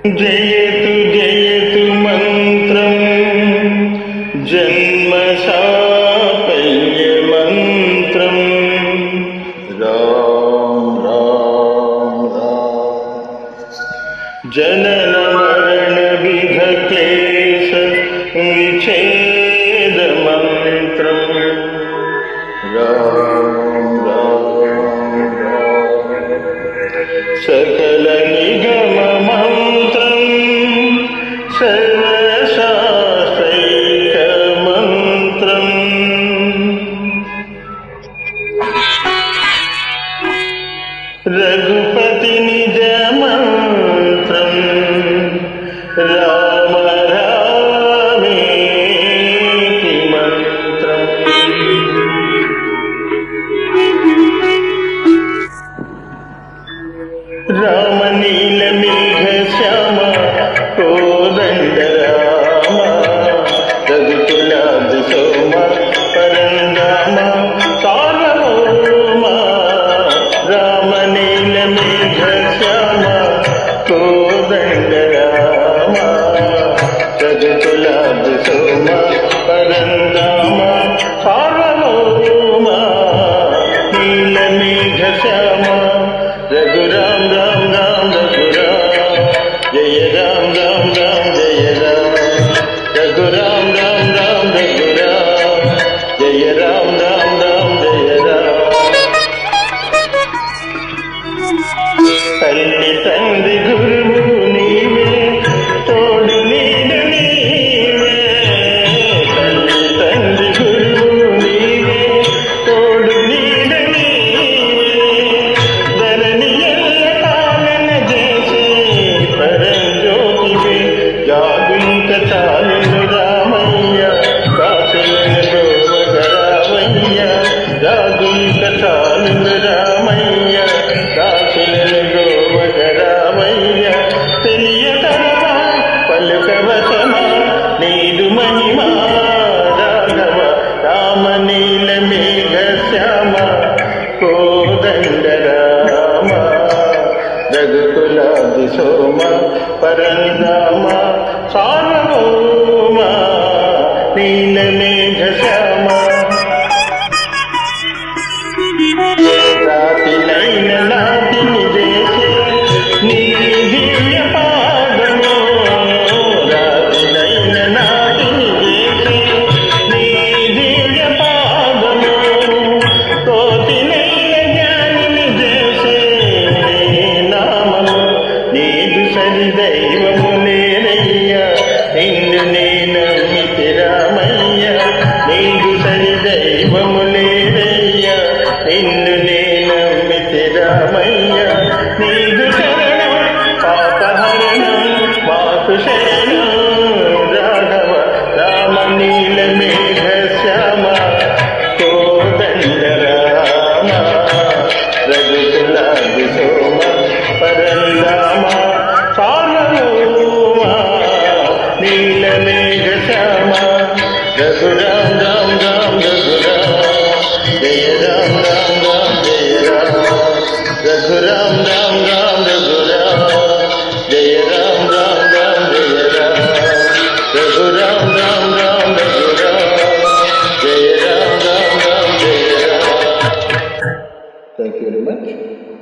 జయతు జయతు మంత్రం జన్మ సాఫల్య మంత్రం రామ్ రామ్ రామ్ జనన మరణ విధ క్లేశ విచ్ఛేద మంత్రం రామ్ రామ్ రామ్ సకల నిగమ మంత్రం సర్వశాస్త్రైక మంత్రం రఘుపతి నిజ మంత్రం రామ రామేతి మంత్రం రామ నీల మేఘ శ్యామ కోదండ రామ రఘుకులాది సోమ పరంధామ సార్వభౌమ రామ నీల మేఘ శ్యామ కోదండ రామ రఘుకులాది సోమ పరంధామ సార్వభౌమ నీల మేఘ శ్యామ రఘురామ్ రామ్ రామ్ రఘురామ్ జయ రామ్ రామ్ రామ్ జయ రామ్ రఘురామ్ రామ్ రామ్ రఘురామ్ జయ రామ్ రామ్ రామ్ జయ రామ్ తల్లి తండ్రి గురువు నీవే తోడు నీడు నీవే తల్లి తండ్రి గురువు నీవే తోడు నీడు నీవే ధరణి ఎల్ల పాలన చేసే పరంజ్యోతివే జాగుంక చాలును రామయ్య కాసులను గోవగ రామయ్య జాగుంక చాలును రామయ్య కాసులను గోవగ రామయ్య తెలియతరమా పలుకవచమా నీదు మహిమా రాఘవ రామ నీల మేఘ శ్యామ కోదండ రామ రఘుకులాది సోమ పరంధామ సార్వభౌమ నీల మేఘ శ్యామ రాతినైన నాటిని చేసే నీ దివ్య పాదము రాతినైన నాటిని చేసే నీ దివ్య పాదము తోతినైన జ్ఞానిని చేసే నీ నామము నీదు సరి దైవము నేనయ్య నిన్ను నేనమ్మితి రామయ్య నీదు సరి దైవము నేనయ్య నిన్ను నేనమ్మితి రామయ్య నీదు శరణం పాపహరణం మాకు శరణం రాఘవ రామ నీల మేఘ శ్యామ కోదండ రామ రఘుకులాది సోమ పరంధామ సార్వభౌమ నీల మేఘ శ్యామ రఘురామ్ రామ్ రామ్ రఘురామ్ జయ రామ్ రామ్ రామ్ జయ రామ్ రఘురామ్ రామ్ రామ్ రఘురామ్ జయ రామ్ రామ్ రామ్ జయ రామ్ రఘురామ్ రామ్ రామ్ రఘురామ్ జయ రామ్ రామ్ రామ్ జయ Ram. Thank you very much.